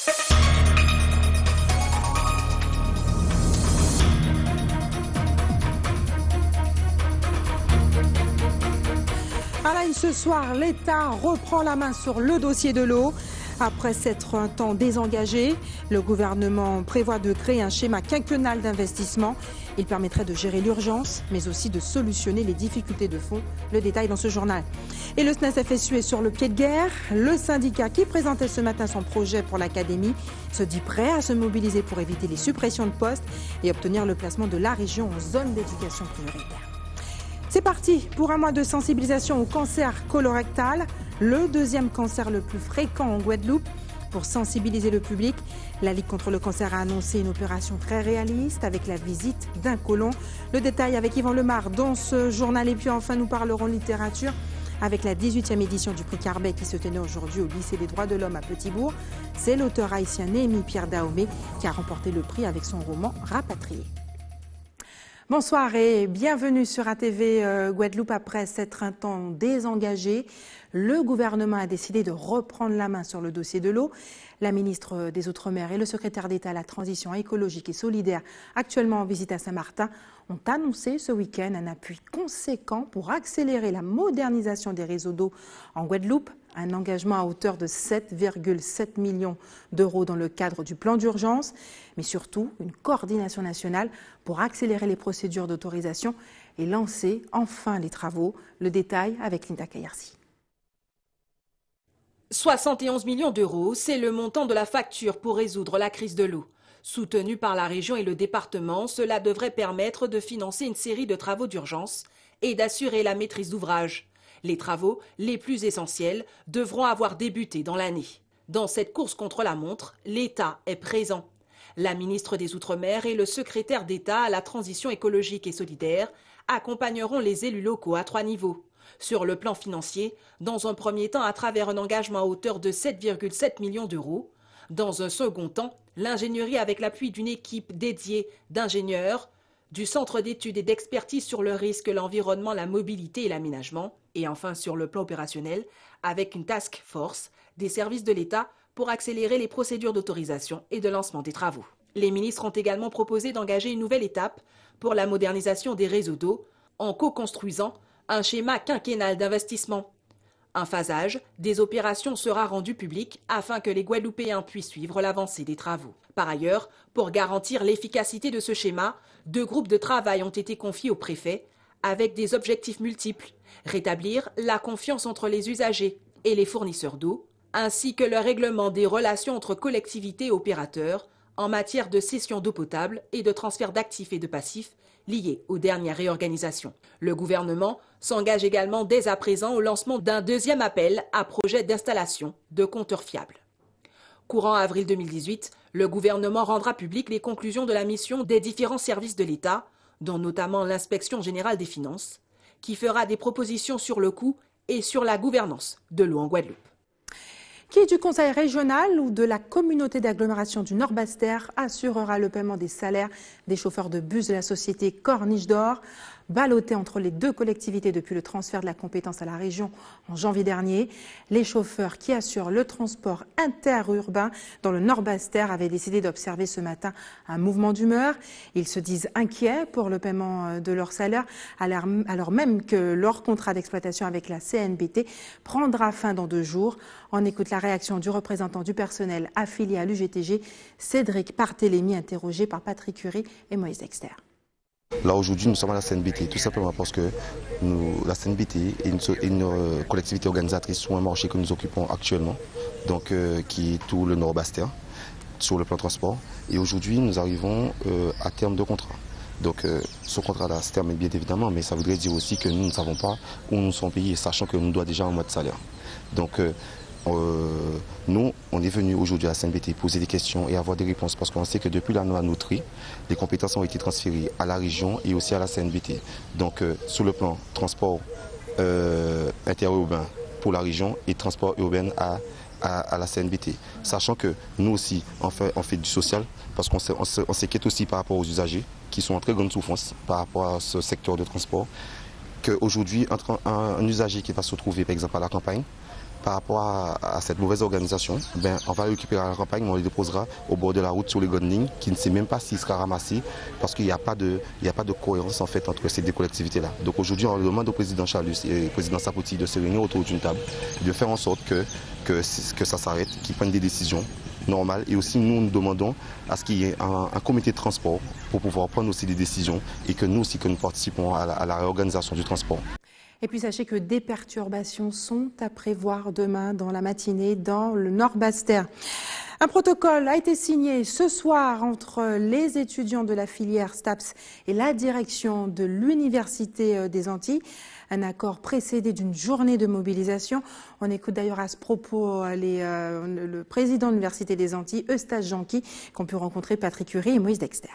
À la une ce soir, l'État reprend la main sur le dossier de l'eau. Après s'être un temps désengagé, le gouvernement prévoit de créer un schéma quinquennal d'investissement. Il permettrait de gérer l'urgence, mais aussi de solutionner les difficultés de fond. Le détail dans ce journal. Et le SNES-FSU est sur le pied de guerre. Le syndicat qui présentait ce matin son projet pour l'académie se dit prêt à se mobiliser pour éviter les suppressions de postes et obtenir le placement de la région en zone d'éducation prioritaire. C'est parti pour un mois de sensibilisation au cancer colorectal, le deuxième cancer le plus fréquent en Guadeloupe. Pour sensibiliser le public, la Ligue contre le cancer a annoncé une opération très réaliste avec la visite d'un côlon. Le détail avec Yvan Lemar dans ce journal. Et puis enfin, nous parlerons littérature avec la 18e édition du prix Carbet qui se tenait aujourd'hui au lycée des droits de l'homme à Petit-Bourg. C'est l'auteur haïtien Néhémie Pierre Dahomey qui a remporté le prix avec son roman Rapatrié. Bonsoir et bienvenue sur ATV Guadeloupe. Après s'être un temps désengagé, le gouvernement a décidé de reprendre la main sur le dossier de l'eau. La ministre des Outre-mer et le secrétaire d'État à la transition écologique et solidaire, actuellement en visite à Saint-Martin, ont annoncé ce week-end un appui conséquent pour accélérer la modernisation des réseaux d'eau en Guadeloupe. Un engagement à hauteur de 7,7 millions d'euros dans le cadre du plan d'urgence, mais surtout une coordination nationale pour accélérer les procédures d'autorisation et lancer enfin les travaux. Le détail avec Linda Kayarsi. 71 millions d'euros, c'est le montant de la facture pour résoudre la crise de l'eau. Soutenu par la région et le département, cela devrait permettre de financer une série de travaux d'urgence et d'assurer la maîtrise d'ouvrage. Les travaux les plus essentiels devront avoir débuté dans l'année. Dans cette course contre la montre, l'État est présent. La ministre des Outre-mer et le secrétaire d'État à la transition écologique et solidaire accompagneront les élus locaux à 3 niveaux. Sur le plan financier, dans un premier temps à travers un engagement à hauteur de 7,7 millions d'euros. Dans un second temps, l'ingénierie avec l'appui d'une équipe dédiée d'ingénieurs, du Centre d'études et d'expertise sur le risque, l'environnement, la mobilité et l'aménagement. Et enfin sur le plan opérationnel, avec une task force des services de l'État pour accélérer les procédures d'autorisation et de lancement des travaux. Les ministres ont également proposé d'engager une nouvelle étape pour la modernisation des réseaux d'eau en co-construisant un schéma quinquennal d'investissement. Un phasage des opérations sera rendu public afin que les Guadeloupéens puissent suivre l'avancée des travaux. Par ailleurs, pour garantir l'efficacité de ce schéma, 2 groupes de travail ont été confiés au préfet avec des objectifs multiples. Rétablir la confiance entre les usagers et les fournisseurs d'eau, ainsi que le règlement des relations entre collectivités et opérateurs en matière de cession d'eau potable et de transfert d'actifs et de passifs liés aux dernières réorganisations. Le gouvernement s'engage également dès à présent au lancement d'un deuxième appel à projet d'installation de compteurs fiables. Courant avril 2018, le gouvernement rendra public les conclusions de la mission des différents services de l'État, dont notamment l'inspection générale des finances, qui fera des propositions sur le coût et sur la gouvernance de l'eau en Guadeloupe. Qui du conseil régional ou de la communauté d'agglomération du Nord-Bas-Terre assurera le paiement des salaires des chauffeurs de bus de la société Corniche d'Or, ballottés entre les 2 collectivités depuis le transfert de la compétence à la région en janvier dernier. Les chauffeurs qui assurent le transport interurbain dans le Nord-Bas-Terre avaient décidé d'observer ce matin un mouvement d'humeur. Ils se disent inquiets pour le paiement de leur salaire, alors même que leur contrat d'exploitation avec la CNBT prendra fin dans 2 jours. On écoute la réaction du représentant du personnel affilié à l'UGTG, Cédric Barthélémy, interrogé par Patrick Curie et Moïse Dexter. Là aujourd'hui nous sommes à la CNBT tout simplement parce que la CNBT est une collectivité organisatrice sur un marché que nous occupons actuellement, donc qui est tout le Nord-Bas-Terre sur le plan transport. Et aujourd'hui nous arrivons à terme de contrat. Donc ce contrat-là se termine bien évidemment, mais ça voudrait dire aussi que nous ne savons pas où nous sommes payés, sachant que nous doit déjà un mois de salaire. Donc nous, on est venu aujourd'hui à la CNBT poser des questions et avoir des réponses parce qu'on sait que depuis la loi Notri, les compétences ont été transférées à la région et aussi à la CNBT. Donc sur le plan transport interurbain pour la région et transport urbain à la CNBT. Sachant que nous aussi, on fait du social parce qu'on s'inquiète aussi par rapport aux usagers qui sont en très grande souffrance par rapport à ce secteur de transport. Qu'aujourd'hui, un usager qui va se retrouver par exemple à la campagne, par rapport à cette mauvaise organisation, on va récupérer la campagne, mais on le déposera au bord de la route sur les grandes lignes, qui ne sait même pas s'il sera ramassé, parce qu'il n'y a pas de cohérence en fait entre ces deux collectivités-là. Donc aujourd'hui, on demande au président Chalus et au président Sapoti de se réunir autour d'une table, de faire en sorte que ça s'arrête, qu'ils prennent des décisions normales. Et aussi, nous demandons à ce qu'il y ait un comité de transport pour pouvoir prendre aussi des décisions et que nous aussi, que nous participons à la réorganisation du transport. Et puis sachez que des perturbations sont à prévoir demain dans la matinée dans le Nord-Bas-Terre. Un protocole a été signé ce soir entre les étudiants de la filière STAPS et la direction de l'Université des Antilles. Un accord précédé d'une journée de mobilisation. On écoute d'ailleurs à ce propos le président de l'Université des Antilles, Eustache Janqui, qu'ont pu rencontrer Patrick Curie et Moïse Dexter.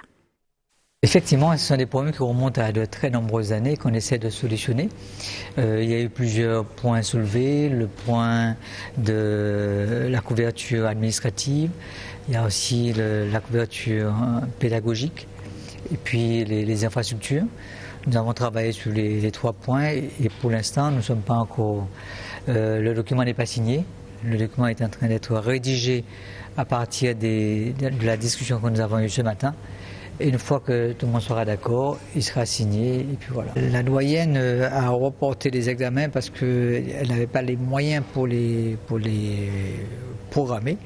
Effectivement, ce sont des problèmes qui remontent à de très nombreuses années qu'on essaie de solutionner. Il y a eu plusieurs points soulevés, le point de la couverture administrative, il y a aussi la couverture pédagogique et puis les infrastructures. Nous avons travaillé sur les 3 points et pour l'instant, nous ne sommes pas encore... le document n'est pas signé, le document est en train d'être rédigé à partir de la discussion que nous avons eue ce matin. Et une fois que tout le monde sera d'accord, il sera signé et puis voilà. La doyenne a reporté les examens parce qu'elle n'avait pas les moyens pour les programmer.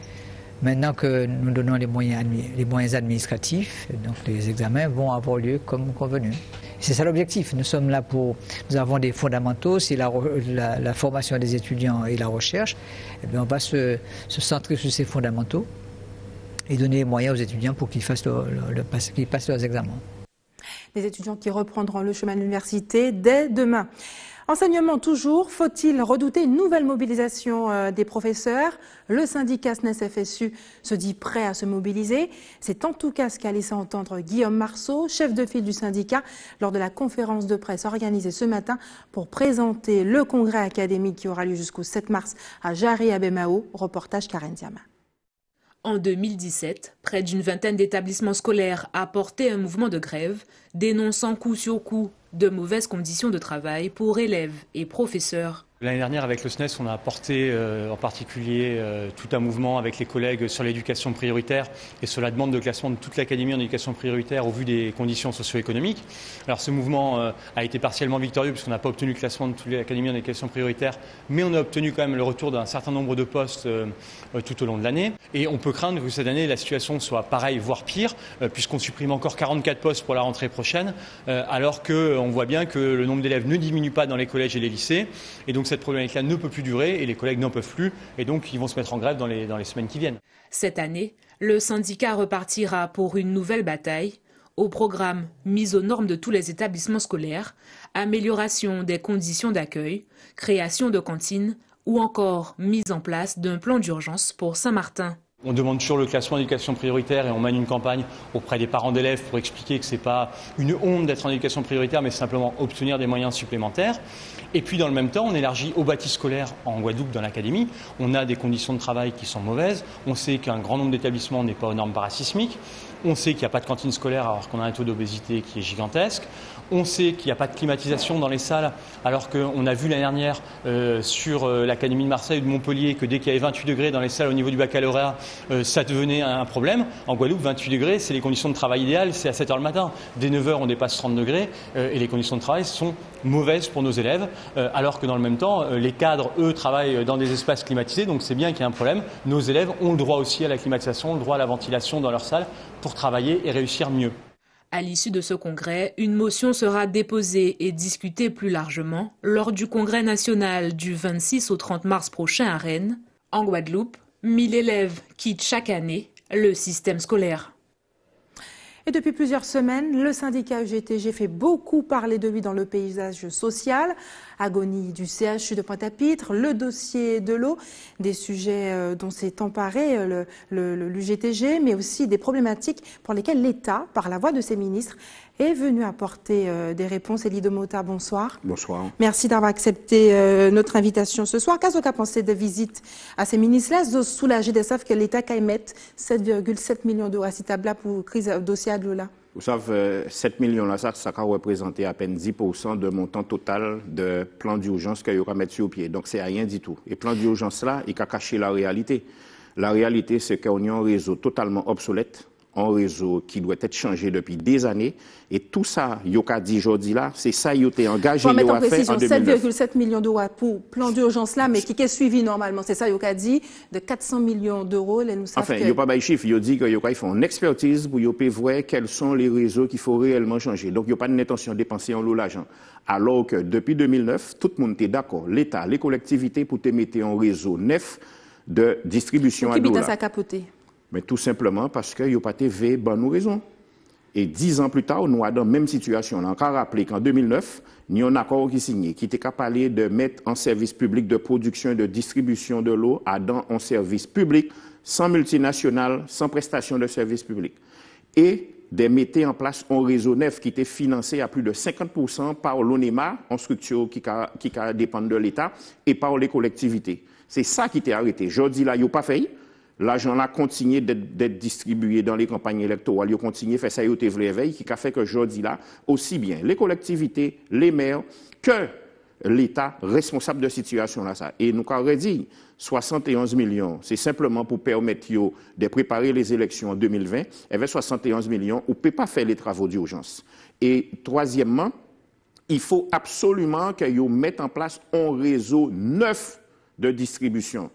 Maintenant que nous donnons les moyens administratifs, donc les examens vont avoir lieu comme convenu. C'est ça l'objectif. Nous avons des fondamentaux, c'est la formation des étudiants et la recherche. Et bien on va se centrer sur ces fondamentaux et donner les moyens aux étudiants pour qu'ils passent leurs examens. Les étudiants qui reprendront le chemin de l'université dès demain. Enseignement toujours, faut-il redouter une nouvelle mobilisation des professeurs? Le syndicat SNES-FSU se dit prêt à se mobiliser. C'est en tout cas ce qu'a laissé entendre Guillaume Marceau, chef de file du syndicat, lors de la conférence de presse organisée ce matin pour présenter le congrès académique qui aura lieu jusqu'au 7 mars à Jarry-Abemao. Reportage Karen Diama. En 2017, près d'une vingtaine d'établissements scolaires a porté un mouvement de grève, dénonçant coup sur coup de mauvaises conditions de travail pour élèves et professeurs. L'année dernière, avec le SNES, on a porté en particulier tout un mouvement avec les collègues sur l'éducation prioritaire et sur la demande de classement de toute l'académie en éducation prioritaire au vu des conditions socio-économiques. Alors ce mouvement a été partiellement victorieux puisqu'on n'a pas obtenu le classement de toute l'académie en éducation prioritaire, mais on a obtenu quand même le retour d'un certain nombre de postes tout au long de l'année. Et on peut craindre que cette année, la situation soit pareille, voire pire, puisqu'on supprime encore 44 postes pour la rentrée prochaine, alors qu'on voit bien que le nombre d'élèves ne diminue pas dans les collèges et les lycées. Et donc cette problématique-là ne peut plus durer et les collègues n'en peuvent plus et donc ils vont se mettre en grève dans les semaines qui viennent. Cette année, le syndicat repartira pour une nouvelle bataille. Au programme mise aux normes de tous les établissements scolaires, amélioration des conditions d'accueil, création de cantines ou encore mise en place d'un plan d'urgence pour Saint-Martin. On demande toujours le classement d'éducation prioritaire et on mène une campagne auprès des parents d'élèves pour expliquer que ce n'est pas une honte d'être en éducation prioritaire, mais simplement obtenir des moyens supplémentaires. Et puis dans le même temps, on élargit au bâti scolaire en Guadeloupe dans l'académie. On a des conditions de travail qui sont mauvaises. On sait qu'un grand nombre d'établissements n'est pas aux normes parasismiques. On sait qu'il n'y a pas de cantine scolaire alors qu'on a un taux d'obésité qui est gigantesque. On sait qu'il n'y a pas de climatisation dans les salles alors qu'on a vu l'année dernière sur l'Académie de Marseille ou de Montpellier que dès qu'il y avait 28 degrés dans les salles au niveau du baccalauréat, ça devenait un problème. En Guadeloupe, 28 degrés, c'est les conditions de travail idéales, c'est à 7 h le matin. Dès 9 h, on dépasse 30 degrés et les conditions de travail sont mauvaises pour nos élèves alors que dans le même temps, les cadres, eux, travaillent dans des espaces climatisés, donc c'est bien qu'il y ait un problème. Nos élèves ont le droit aussi à la climatisation, le droit à la ventilation dans leur salle pour travailler et réussir mieux. À l'issue de ce congrès, une motion sera déposée et discutée plus largement lors du congrès national du 26 au 30 mars prochain à Rennes. En Guadeloupe, 1000 élèves quittent chaque année le système scolaire. Et depuis plusieurs semaines, le syndicat UGTG fait beaucoup parler de lui dans le paysage social. Agonie du CHU de Pointe-à-Pitre, le dossier de l'eau, des sujets dont s'est emparé l'UGTG, mais aussi des problématiques pour lesquelles l'État, par la voix de ses ministres, est venu apporter des réponses. Élie Domota, bonsoir. Bonsoir. Merci d'avoir accepté notre invitation ce soir. Qu'est-ce que tu as pensé de visite à ces ministres-là? Ils ont soulagé de savoir que l'État a émettre 7,7 millions d'euros à cette table-là pour crise dossier de l'eau là. Vous savez, 7 millions-là, ça a représenté à peine 10% de montant total de plan d'urgence qu'il y aura mettre sur pied. Donc, c'est rien du tout. Et plan d'urgence-là, il a caché la réalité. La réalité, c'est qu'on a un réseau totalement obsolète, un réseau qui doit être changé depuis des années. Et tout ça, Yoka dit aujourd'hui là, c'est ça, il a été engagé à faire en 2009. 7,7 millions d'euros pour plan d'urgence là, mais qui est suivi normalement. C'est ça, Yoka dit, de 400 millions d'euros. Enfin, il n'y a pas de chiffre. Il dit que Yoka fait une expertise pour voir quels sont les réseaux qu'il faut réellement changer. Donc, il n'y a pas d'intention de dépenser en lot l'argent. Alors que depuis 2009, tout le monde était d'accord. L'État, les collectivités, pour te mettre un réseau neuf de distribution à l'eau. Qui ça capoté? Mais tout simplement parce qu'il n'y a pas de bonne raison. Et 10 ans plus tard, nous sommes dans la même situation. On a encore rappelé qu'en 2009, nous avons un accord qui signé, qui était capable de mettre en service public de production et de distribution de l'eau dans un service public, sans multinational, sans prestation de service public. Et de mettre en place un réseau neuf qui était financé à plus de 50% par l'ONEMA, en structure qui dépend de l'État, et par les collectivités. C'est ça qui était arrêté. Je dis là, il n'y a pas fait. L'argent là continue d'être distribué dans les campagnes électorales. Il continue de faire ça, il y a veille, qui a fait que je dis là, aussi bien les collectivités, les maires, que l'État responsable de situation là. Ça. Et nous avons dit 71 millions, c'est simplement pour permettre de préparer les élections en 2020. Avec 71 millions, on ne peut pas faire les travaux d'urgence. Et troisièmement, il faut absolument qu'ils mettent en place un réseau neuf de distribution.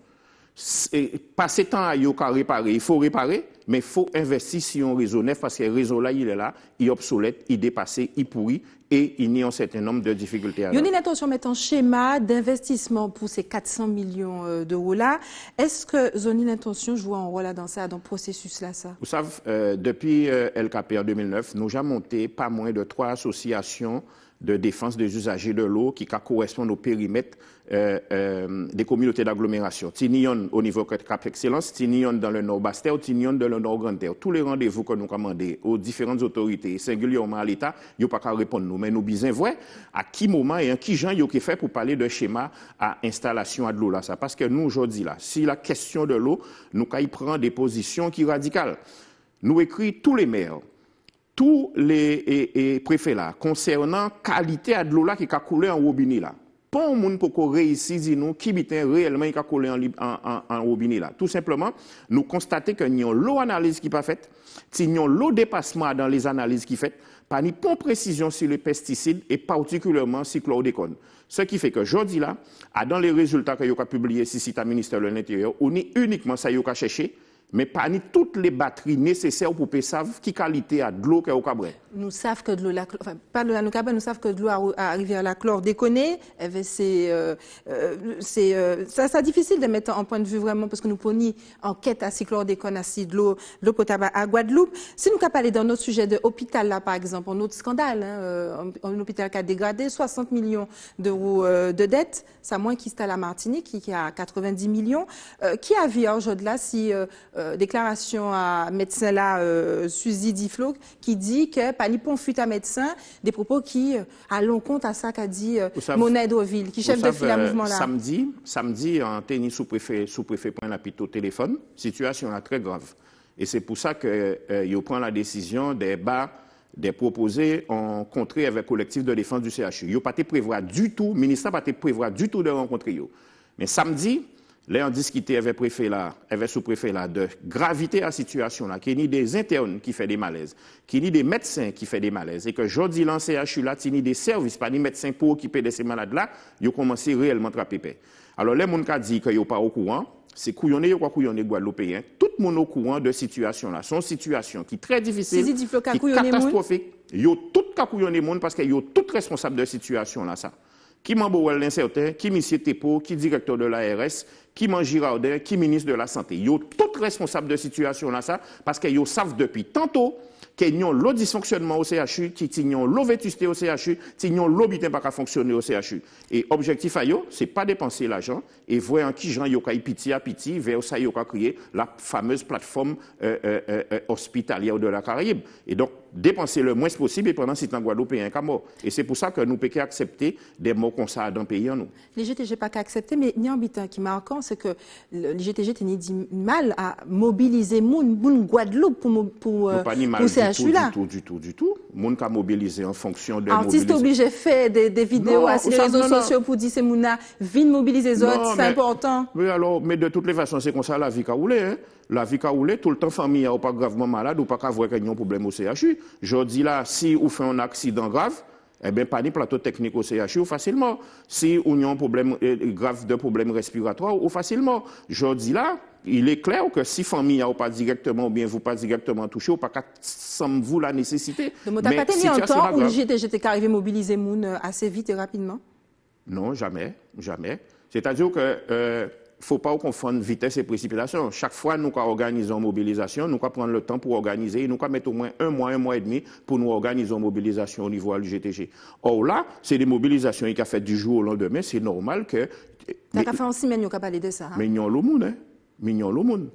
Passer temps à réparer, il faut réparer, mais il faut investir sur un réseau neuf parce que le réseau là, il est là, il est obsolète, il est dépassé, il pourrit et il y a un certain nombre de difficultés. Il y a une intention de mettre un schéma d'investissement pour ces 400 millions d'euros là. Est-ce que vous avez une intention de jouer un rôle dans ça, dans le processus là, ça? Vous savez, depuis LKP en 2009, nous avons monté pas moins de 3 associations de défense des usagers de l'eau qui correspondent au périmètre des communautés d'agglomération. Tignon au niveau Cap Excellence, Tignon dans le Nord-Bastia, Tignon dans le Nord-Grand-Terre. Tous les rendez-vous que nous commandons aux différentes autorités, singulièrement à l'État, ils n'ont pas qu'à répondre nous. Mais nous besoin voir à qui moment et à qui gens ils ont fait pour parler de schéma à installation à de l'eau là. Ça. Parce que nous, aujourd'hui, là, si la question de l'eau, nous y prend des positions qui radicales. Nous écrit tous les maires, tous les préfets là, concernant qualité de l'eau là qui a coulé en robinet là. Pas un monde pour réussir nous qui bitin réellement qui a coulé en robinet là. Tout simplement, nous constatons que nous avons l'eau analyse qui pas faite, nous avons l'eau dépassement dans les analyses qui fait, pas ni bon précision sur les pesticides et particulièrement sur chlordécone. Ce qui fait que aujourd'hui là, dans les résultats que vous avez publiés sur le site du ministère de l'Intérieur, on est uniquement ça vous avez cherché. Mais pas ni toutes les batteries nécessaires pour savoir qui qualité a de l'eau qu'au Cabret. Nous savons que de l'eau, enfin pas de l'eau Cabret, nous savons que de l'eau arrive à la chlordécone. C'est difficile de mettre en point de vue vraiment parce que nous prenons enquête à chlordécone, acide, l'eau potable à Guadeloupe. Si nous avons parlé dans notre sujet de hôpital là par exemple, un autre scandale, un hôpital qui a dégradé 60 millions d'euros de dettes, ça moins qui est à la Martinique qui a 90 millions, qui a vu aujourd'hui là si déclaration à médecin là, Suzy Diflo, qui dit que pas ni pon fut à médecin, des propos qui allons compte à ça qu'a dit Monet Deauville, qui chef de file à mouvement là. Samedi, en tennis sous-préfet prend la pite au téléphone, situation là très grave. Et c'est pour ça que il prend la décision de proposer en contrée avec le collectif de défense du CHU. Il n'a pas prévoir du tout, le ministère n'a pas prévoir du tout de rencontrer eux. Mais samedi, là, on discutait avec préfet là, avec sous-préfet là, de gravité à la situation là, qu'il y a des internes qui font des malaises, qu'il y a des médecins qui font des malaises, et que aujourd'hui, dans le CHU là, il y a des services, pas des médecins pour occuper de ces malades là, ils ont commencé réellement à trapper. Alors, les gens qui disent qu'ils ne sont pas au courant, c'est couillonné ou pas couillonné Guadeloupéen. Tout le monde au courant de situation là. C'est une situation qui est très difficile, qui est catastrophique. Ils ont tout couillonné monde parce qu'ils ont tout responsable de situation là ça. Qui m'embouelle l'incertain, qui monsieur Tepo, qui directeur de l'ARS, qui mange Girardin, qui ministre de la Santé. Ils ont tout responsable de situation là ça parce qu'ils savent depuis tantôt qu'ils ont le dysfonctionnement au CHU, qu'ils ont le vétusté au CHU, qu'ils ont l'hôpital pas fonctionner au CHU. Et objectif à eux, c'est pas dépenser l'argent et voir en qui gens yo kay piti à piti vers ça yo ka créer la fameuse plateforme hospitalière de la Caraïbe. Et donc dépenser le moins possible et pendant ce temps Guadeloupéen qu'à mort. Et c'est pour ça que nous pouvons accepter des mots comme ça dans le pays en nous. Les GTG pas qu'à accepter mais il y a un habitant qui marquant important, c'est que l'IGTG tenait dit mal à mobiliser moun Guadeloupe pour CHU là. Du tout. Moun ka mobiliser en fonction de artistes obligés de faire des vidéos sur les réseaux sociaux pour dire c'est mouna vin mobiliser les autres, c'est important. Mais de toutes les façons, c'est comme ça la vie qu'a roulé. Hein. La vie qu'a roulé, tout le temps famille ou pas gravement malade ou pas qu'avoir un problème au CHU. Je dis là, si vous faites un accident grave, eh bien, pas de plateau technique au CHU facilement. Si vous avez un problème grave de problème respiratoire, ou facilement. Je dis là, il est clair que si famille ou pas directement ou bien vous pas directement touché, ou pas sans vous la nécessité. Donc, tu n'as pas tenu un temps où j'étais arrivé à mobiliser moun assez vite et rapidement? Non, jamais. C'est-à-dire que faut pas confondre vitesse et précipitation. Chaque fois nous organisons une mobilisation, nous prendre le temps pour organiser, nous mettre au moins un mois et demi pour nous organiser une mobilisation au niveau de l'UGTG. Or là, c'est des mobilisations qui ont fait du jour au lendemain, c'est normal que... Ça a fait en semaine, nous avons parlé de ça. Mais nous avons le monde, Mignon le monde.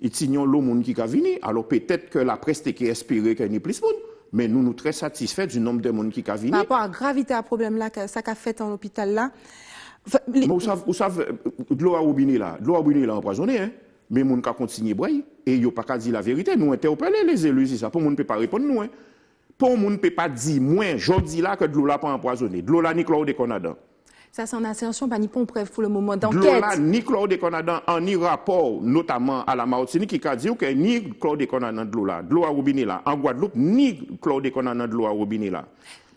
Il y a le monde qui a venu, alors peut-être que la presse qui espérait qu'il y ait plus de monde. Mais nous sommes très satisfaits du nombre de monde qui a venu. Par rapport à la gravité à problème là, ça a fait en hôpital là. Mais vous savez, de l'eau à robinet là empoisonné, hein. Mais moun ka continue boire et yo pas dire la vérité. Nous interpeller les élus, c'est ça. Pour moun peut pas répondre nous, hein. Pour moun peut pas dire moins, jodi là que de l'eau là pas empoisonné. De l'eau là ni chlordécone. Ça c'est en assertion, pas ni pour preuve pour le moment d'enquête. De l'eau là ni chlordécone en ni rapport notamment à la Martinique qui a dit que ni chlordécone dans de l'eau là, de l'eau à robinet là, en Guadeloupe ni chlordécone dans de l'eau à robinet là.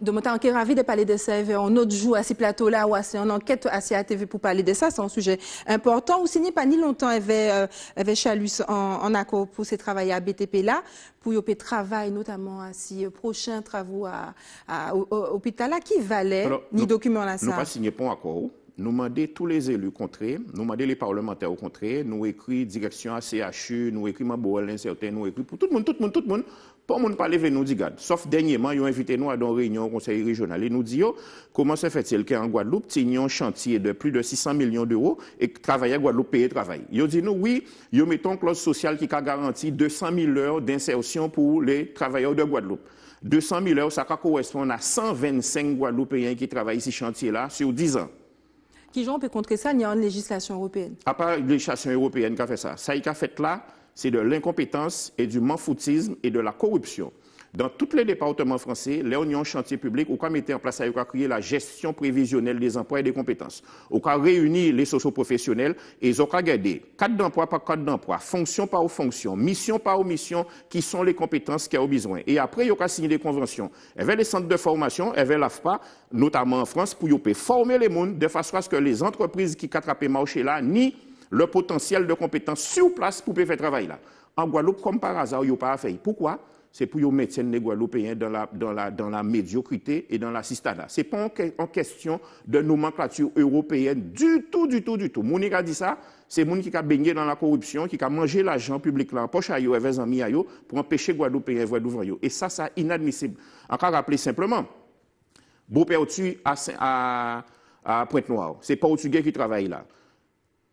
Donc, je suis ravi de parler de ça un autre jour à ce plateau-là ou à une enquête à CATV pour parler de ça. C'est un sujet important. Ou sinon, pas ni longtemps, avec Chalus en accord pour ces travailler à BTP-là, pour y travail notamment à ces prochains travaux à l'hôpital-là qui valait ni document là ça. Nous pas signé pas accord. Nous demandons tous les élus contrés, nous demandons les parlementaires au contraire, nous écrit direction à CHU, nous écrit Maboel incertain, nous écrit pour tout le monde. Pas monde parler avec nous dit garde. Sauf dernièrement, ils ont invité nous à une réunion au conseil régional et nous dit comment se fait-il qu'en Guadeloupe, il y a un chantier de plus de 600 millions d'euros et que travailler à Guadeloupe paye travail. Ils dit nous oui, ils mettons une clause sociale qui a garanti 200 000 heures d'insertion pour les travailleurs de Guadeloupe. 200 000 heures, ça correspond à 125 Guadeloupéens qui travaillent ici chantier-là sur 10 ans. Qui peut contrer ça, il y a une législation européenne. À part la législation européenne qui a fait ça. Ça qui a fait là, c'est de l'incompétence et du manfoutisme et de la corruption. Dans tous les départements français, les unions chantiers publics, on a mis en place, on a créé la gestion prévisionnelle des emplois et des compétences. On a réuni les socioprofessionnels et on a regardé cadre d'emploi par cadre d'emploi, fonction par fonction, mission par mission, qui sont les compétences qu'il y a besoin. Et après, on a signé des conventions avec les centres de formation, avec l'AFPA, notamment en France, pour former les gens de façon à ce que les entreprises qui attrapent le marché là, ni le potentiel de compétences sur place pour faire travail là. En Guadeloupe, comme par hasard, ils n'ont pas fait. Pourquoi? C'est pour mettre les Guadeloupéens dans la médiocrité et dans l'assistanat. Ce n'est pas en question de nomenclature européenne du tout. Mouni a dit ça, c'est Mouni qui a baigné dans la corruption, qui a mangé l'argent public là en poche à yo, avec amis à yo, pour empêcher Guadeloupéens de voir devant yo. Et ça, c'est inadmissible. Encore rappeler simplement, Beaupère au-dessus à Pointe-Noire, c'est pas Portugais qui travaille là.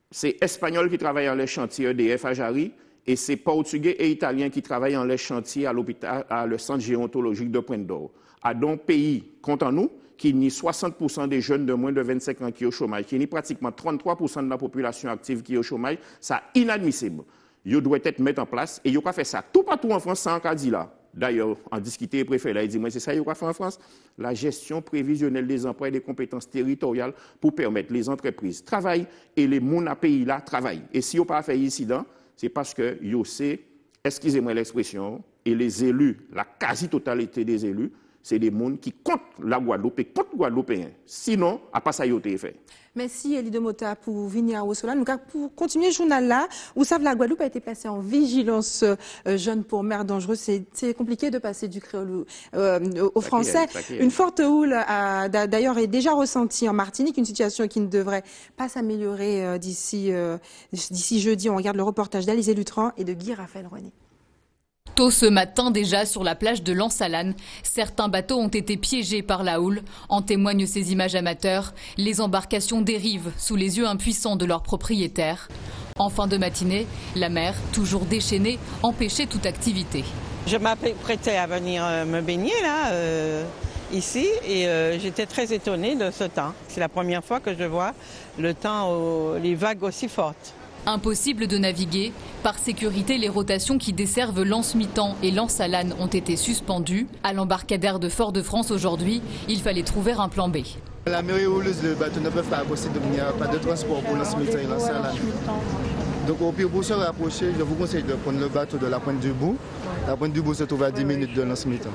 C'est Espagnol qui travaille dans les chantiers EDF à Jarry. Et c'est Portugais et Italiens qui travaillent dans les chantiers à l'hôpital, à le centre géontologique de Pointe-d'Or. À donc pays, comptons nous, qui nie 60% des jeunes de moins de 25 ans qui sont au chômage, qui nie pratiquement 33% de la population active qui est au chômage, ça inadmissible. Il doit être mis en place et il a fait ça tout partout en France sans cas dit là. D'ailleurs, en discuter préfet là, il dit moi c'est ça qu'il a fait en France, la gestion prévisionnelle des emplois et des compétences territoriales pour permettre les entreprises travaillent et les moun à pays là travaillent. Et si on pas fait incident, c'est parce que yo c'est, excusez-moi l'expression, et les élus, la quasi-totalité des élus, c'est des gens qui comptent la Guadeloupe et comptent Guadeloupéens. Sinon, à pas ça, il a été fait. Merci Elie de Mota pour venir à Ossola. Nous, pour continuer le journal là, vous savez, la Guadeloupe a été placée en vigilance jeune pour mer dangereuse. C'est compliqué de passer du créole au français. Une forte houle d'ailleurs est déjà ressentie en Martinique, une situation qui ne devrait pas s'améliorer d'ici jeudi. On regarde le reportage d'Alizé Lutran et de Guy Raphaël René. Tôt ce matin déjà sur la plage de Lansalane, certains bateaux ont été piégés par la houle. En témoignent ces images amateurs. Les embarcations dérivent sous les yeux impuissants de leurs propriétaires. En fin de matinée, la mer, toujours déchaînée, empêchait toute activité. Je m'apprêtais à venir me baigner là. ici et j'étais très étonnée de ce temps. C'est la première fois que je vois le temps, les vagues aussi fortes. Impossible de naviguer. Par sécurité, les rotations qui desservent l'Anse-Mitan et l'Anse-Alane ont été suspendues. À l'embarcadère de Fort-de-France aujourd'hui, il fallait trouver un plan B. La mairie houleuse, les bateaux ne peuvent pas passer, donc il n'y a pas de transport pour l'Anse-Mitan et l'Anse-Alane. Donc au pire, pour se rapprocher, je vous conseille de prendre le bateau de la Pointe du Bout. La Pointe du Bout se trouve à 10 minutes de l'Anse-Mitan.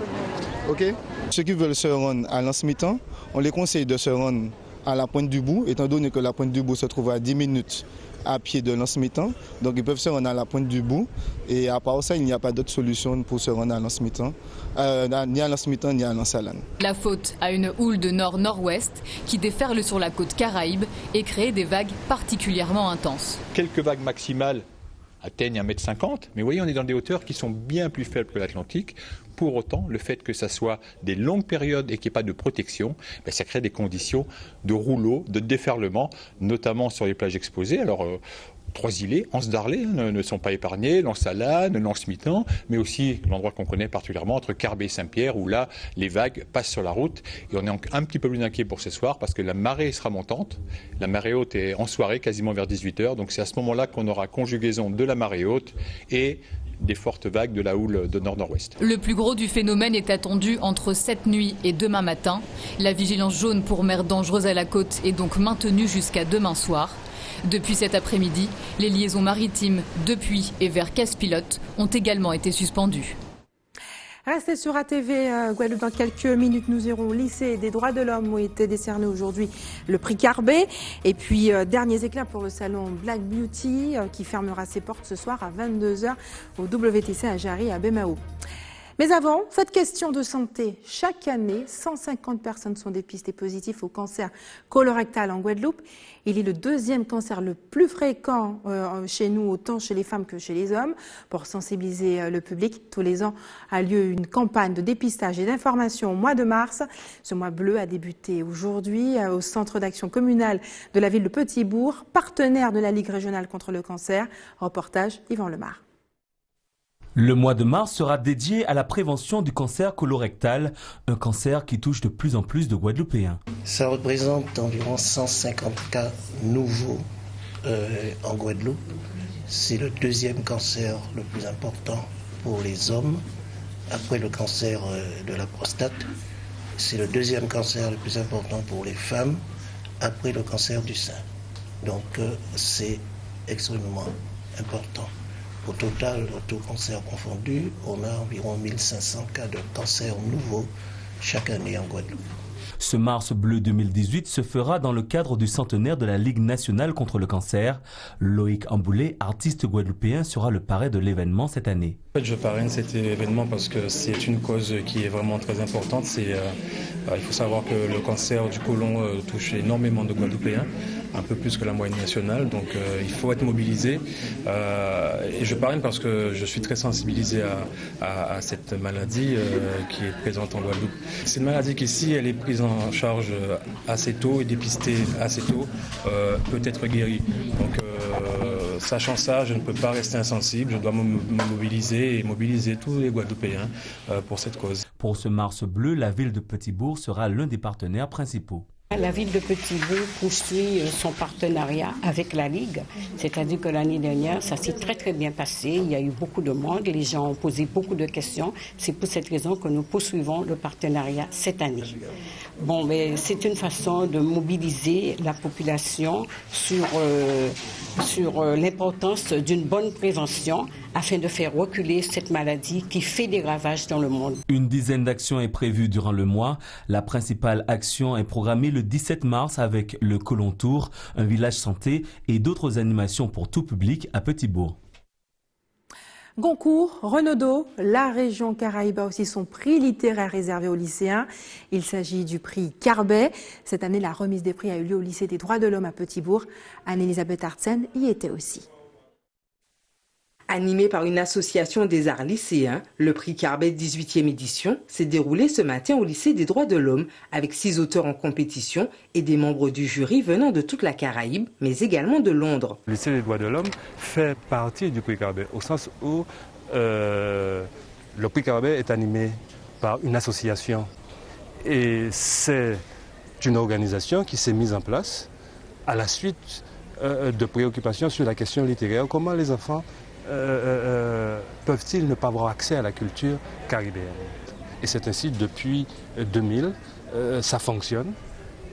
Ok? Ceux qui veulent se rendre à l'Anse-Mitan, on les conseille de se rendre à la Pointe du Bout, étant donné que la Pointe du Bout se trouve à 10 minutes à pied de l'Anse-Mitan. Donc ils peuvent se rendre à la Pointe du Bout. Et à part ça, il n'y a pas d'autre solution pour se rendre à l'Anse-Mitan, ni à l'Anse-Mitan ni à l'Anse-Alane. La faute à une houle de nord-nord-ouest qui déferle sur la côte Caraïbe et crée des vagues particulièrement intenses. Quelques vagues maximales atteignent 1,50 m, mais vous voyez, on est dans des hauteurs qui sont bien plus faibles que l'Atlantique. Pour autant, le fait que ça soit des longues périodes et qu'il n'y ait pas de protection, ça crée des conditions de rouleau, de déferlement, notamment sur les plages exposées. Alors, 3 îlets, Anse-Darlé ne sont pas épargnés, l'Anse-Alane, l'Anse-Mitan, mais aussi l'endroit qu'on connaît particulièrement entre Carbet et Saint-Pierre, où là, les vagues passent sur la route. Et on est un petit peu plus inquiet pour ce soir parce que la marée sera montante. La marée haute est en soirée, quasiment vers 18 h. Donc c'est à ce moment-là qu'on aura conjugaison de la marée haute et des fortes vagues de la houle de nord-nord-ouest. Le plus gros du phénomène est attendu entre cette nuit et demain matin. La vigilance jaune pour mer dangereuse à la côte est donc maintenue jusqu'à demain soir. Depuis cet après-midi, les liaisons maritimes depuis et vers Casse-Pilote ont également été suspendues. Restez sur ATV Guadeloupe. Dans quelques minutes, nous irons au lycée des droits de l'homme où a été décerné aujourd'hui le prix Carbet. Et puis, derniers éclats pour le salon Black Beauty qui fermera ses portes ce soir à 22 h au WTC à Jarry à Bemao. Mais avant, cette question de santé. Chaque année, 150 personnes sont dépistées positives au cancer colorectal en Guadeloupe. Il est le deuxième cancer le plus fréquent chez nous, autant chez les femmes que chez les hommes. Pour sensibiliser le public, tous les ans a lieu une campagne de dépistage et d'information au mois de mars. Ce mois bleu a débuté aujourd'hui au centre d'action communal de la ville de Petit-Bourg, partenaire de la Ligue régionale contre le cancer. Reportage Yvan Lemar. Le mois de mars sera dédié à la prévention du cancer colorectal, un cancer qui touche de plus en plus de Guadeloupéens. Ça représente environ 150 cas nouveaux en Guadeloupe. C'est le deuxième cancer le plus important pour les hommes, après le cancer de la prostate. C'est le deuxième cancer le plus important pour les femmes, après le cancer du sein. Donc c'est extrêmement important. Au total, tout cancer confondu, on a environ 1500 cas de cancer nouveaux chaque année en Guadeloupe. Ce Mars bleu 2018 se fera dans le cadre du centenaire de la Ligue nationale contre le cancer. Loïc Amboulé, artiste guadeloupéen, sera le parrain de l'événement cette année. Je parraine cet événement parce que c'est une cause qui est vraiment très importante. Il faut savoir que le cancer du côlon touche énormément de Guadeloupéens, un peu plus que la moyenne nationale, donc il faut être mobilisé. Et je parraine parce que je suis très sensibilisé à cette maladie qui est présente en Guadeloupe. C'est une maladie qui, si elle est prise en charge assez tôt et dépistée assez tôt, peut être guérie. Donc sachant ça, je ne peux pas rester insensible, je dois me mobiliser et mobiliser tous les Guadeloupéens pour cette cause. Pour ce Mars bleu, la ville de Petit-Bourg sera l'un des partenaires principaux. La ville de Petit-Bourg poursuit son partenariat avec la Ligue, c'est-à-dire que l'année dernière, ça s'est très bien passé. Il y a eu beaucoup de monde, les gens ont posé beaucoup de questions. C'est pour cette raison que nous poursuivons le partenariat cette année. Bon, mais c'est une façon de mobiliser la population sur l'importance d'une bonne prévention afin de faire reculer cette maladie qui fait des ravages dans le monde. Une dizaine d'actions est prévue durant le mois. La principale action est programmée le 17 mars avec le Colon Tour, un village santé et d'autres animations pour tout public à Petit-Bourg. Goncourt, Renaudot, la région Caraïbe a aussi son prix littéraire réservé aux lycéens. Il s'agit du prix Carbet. Cette année, la remise des prix a eu lieu au lycée des droits de l'homme à Petit-Bourg. Anne-Elisabeth Artsen y était aussi. Animé par une association des arts lycéens, le prix Carbet 18e édition s'est déroulé ce matin au lycée des droits de l'homme avec 6 auteurs en compétition et des membres du jury venant de toute la Caraïbe, mais également de Londres. Le lycée des droits de l'homme fait partie du prix Carbet au sens où le prix Carbet est animé par une association Et c'est une organisation qui s'est mise en place à la suite de préoccupations sur la question littéraire. Comment les enfants peuvent-ils ne pas avoir accès à la culture caribéenne? Et c'est ainsi depuis 2000, ça fonctionne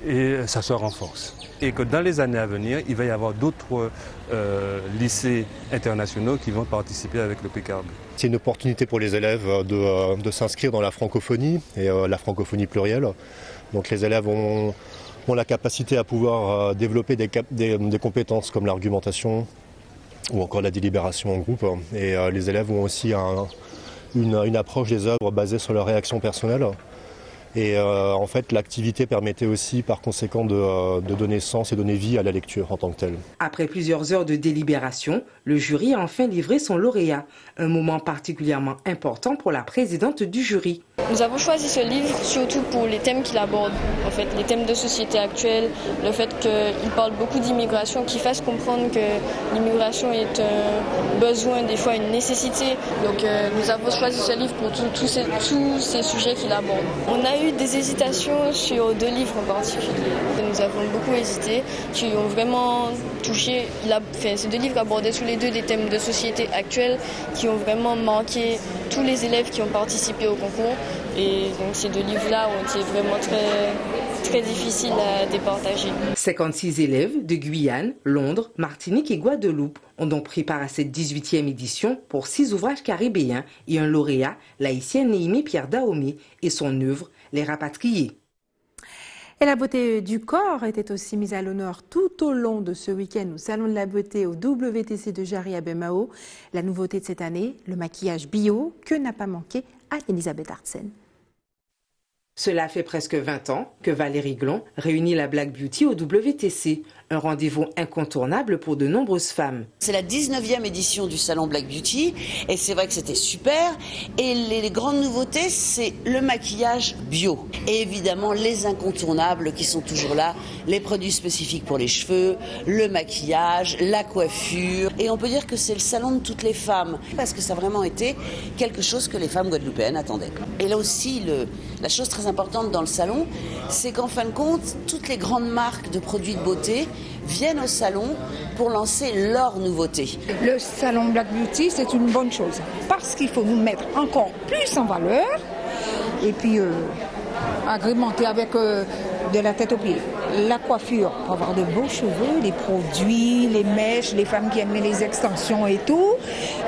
et ça se renforce. Et que dans les années à venir, il va y avoir d'autres lycées internationaux qui vont participer avec le prix Carbet. C'est une opportunité pour les élèves de s'inscrire dans la francophonie et la francophonie plurielle. Donc les élèves ont la capacité à pouvoir développer des compétences comme l'argumentation ou encore la délibération en groupe. Et les élèves ont aussi une approche des œuvres basée sur leur réaction personnelle. Et en fait, l'activité permettait aussi par conséquent de donner sens et donner vie à la lecture en tant que telle. Après plusieurs heures de délibération, le jury a enfin livré son lauréat. Un moment particulièrement important pour la présidente du jury. Nous avons choisi ce livre surtout pour les thèmes qu'il aborde, en fait, les thèmes de société actuelle, le fait qu'il parle beaucoup d'immigration, qui fasse comprendre que l'immigration est un besoin, des fois une nécessité. Donc nous avons choisi ce livre pour tous ces sujets qu'il aborde. On a eu des hésitations sur 2 livres en particulier. Nous avons beaucoup hésité, qui ont vraiment touché, ces 2 livres abordaient tous les 2 des thèmes de société actuelle qui ont vraiment marqué tous les élèves qui ont participé au concours. Et donc ces 2 livres-là ont été vraiment très difficiles à départager. 56 élèves de Guyane, Londres, Martinique et Guadeloupe ont donc pris part à cette 18e édition pour 6 ouvrages caribéens et un lauréat, l'haïtien Néhémie Pierre Dahomey et son œuvre Les Rapatriés. Et la beauté du corps était aussi mise à l'honneur tout au long de ce week-end au Salon de la Beauté au WTC de Jarry à Bemao. La nouveauté de cette année, le maquillage bio que n'a pas manqué Anne-Elisabeth Artsen. Cela fait presque 20 ans que Valérie Glon réunit la Black Beauty au WTC, un rendez-vous incontournable pour de nombreuses femmes. C'est la 19e édition du Salon Black Beauty et c'est vrai que c'était super. Et les grandes nouveautés, c'est le maquillage bio. Et évidemment, les incontournables qui sont toujours là, les produits spécifiques pour les cheveux, le maquillage, la coiffure. Et on peut dire que c'est le salon de toutes les femmes parce que ça a vraiment été quelque chose que les femmes guadeloupéennes attendaient. Et là aussi, la chose très importante dans le salon, c'est qu'en fin de compte, toutes les grandes marques de produits de beauté viennent au salon pour lancer leurs nouveautés. Le salon Black Beauty, c'est une bonne chose parce qu'il faut nous mettre encore plus en valeur et puis agrémenter avec de la tête aux pieds. La coiffure pour avoir de beaux cheveux, les produits, les mèches, les femmes qui aiment les extensions et tout.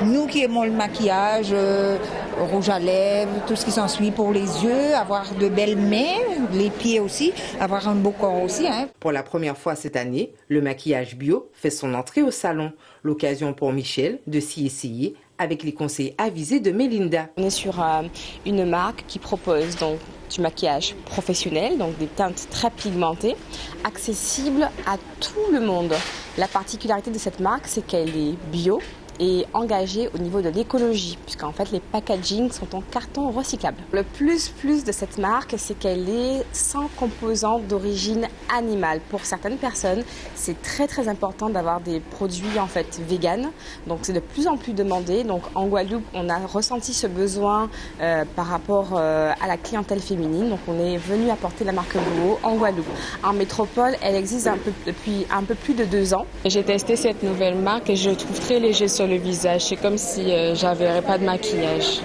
Nous qui aimons le maquillage, rouge à lèvres, tout ce qui s'ensuit pour les yeux, avoir de belles mains, les pieds aussi, avoir un beau corps aussi. Pour la première fois cette année, le maquillage bio fait son entrée au salon. L'occasion pour Michel de s'y essayer avec les conseils avisés de Mélinda. On est sur une marque qui propose donc du maquillage professionnel, donc des teintes très pigmentées, accessibles à tout le monde. La particularité de cette marque, c'est qu'elle est bio et engagée au niveau de l'écologie, puisqu'en fait les packagings sont en carton recyclable. Le plus de cette marque, c'est qu'elle est sans composants d'origine animale. Pour certaines personnes, c'est très important d'avoir des produits en fait véganes, donc c'est de plus en plus demandé. Donc en Guadeloupe, on a ressenti ce besoin par rapport à la clientèle féminine, donc on est venu apporter la marque Bluo en Guadeloupe. En métropole, elle existe depuis un peu plus de 2 ans. J'ai testé cette nouvelle marque et je trouve très léger sur le visage. C'est comme si j'avais pas de maquillage.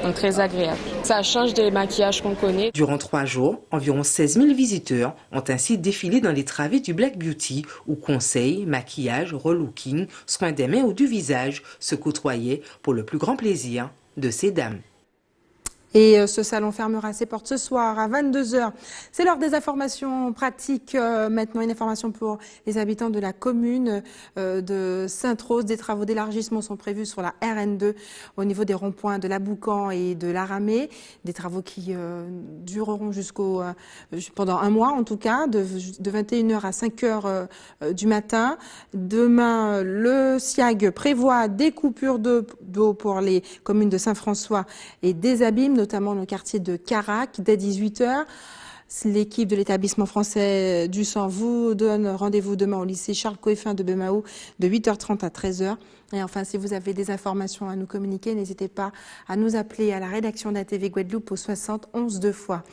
Donc très agréable. Ça change des maquillages qu'on connaît. Durant 3 jours, environ 16 000 visiteurs ont ainsi défilé dans les travées du Black Beauty où conseils, maquillage, relooking, soins des mains ou du visage se côtoyaient pour le plus grand plaisir de ces dames. Et ce salon fermera ses portes ce soir à 22h. C'est l'heure des informations pratiques. Maintenant, une information pour les habitants de la commune de Sainte-Rose. Des travaux d'élargissement sont prévus sur la RN2 au niveau des ronds-points de la Boucan et de l'Aramée. Des travaux qui dureront pendant 1 mois en tout cas, de 21h à 5h du matin. Demain, le SIAG prévoit des coupures d'eau pour les communes de Saint-François et des Abîmes, notamment le quartier de Carac, dès 18h. L'équipe de l'établissement français du sang vous donne rendez-vous demain au lycée Charles Coëffin de Bemao de 8h30 à 13h. Et enfin, si vous avez des informations à nous communiquer, n'hésitez pas à nous appeler à la rédaction d'ATV Guadeloupe au 71 2 fois.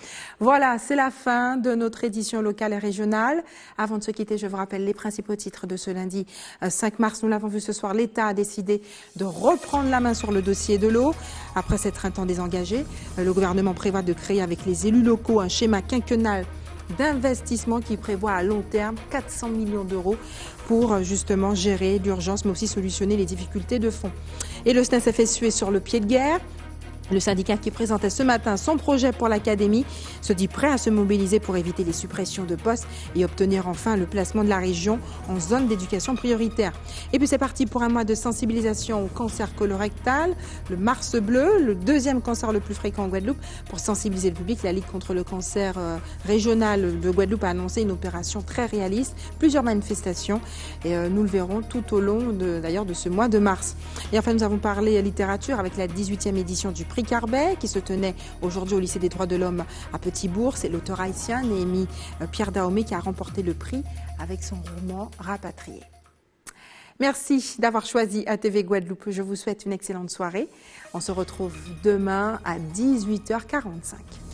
Voilà, c'est la fin de notre édition locale et régionale. Avant de se quitter, je vous rappelle les principaux titres de ce lundi 5 mars. Nous l'avons vu ce soir, l'État a décidé de reprendre la main sur le dossier de l'eau. Après s'être un temps désengagé, le gouvernement prévoit de créer avec les élus locaux un schéma quinquennal d'investissement qui prévoit à long terme 400 millions d'euros pour justement gérer l'urgence mais aussi solutionner les difficultés de fond. Et le SNES-FSU est sur le pied de guerre. Le syndicat qui présentait ce matin son projet pour l'académie se dit prêt à se mobiliser pour éviter les suppressions de postes et obtenir enfin le placement de la région en zone d'éducation prioritaire. Et puis c'est parti pour un mois de sensibilisation au cancer colorectal, le Mars bleu, le deuxième cancer le plus fréquent en Guadeloupe. Pour sensibiliser le public, la Ligue contre le cancer régional de Guadeloupe a annoncé une opération très réaliste, plusieurs manifestations et nous le verrons tout au long d'ailleurs de ce mois de mars. Et enfin nous avons parlé littérature avec la 18e édition du Prix Carbet qui se tenait aujourd'hui au lycée des droits de l'homme à Petit-Bourg. C'est l'auteur haïtien Néhémie Pierre Dahomey qui a remporté le prix avec son roman Rapatrié. Merci d'avoir choisi ATV Guadeloupe. Je vous souhaite une excellente soirée. On se retrouve demain à 18h45.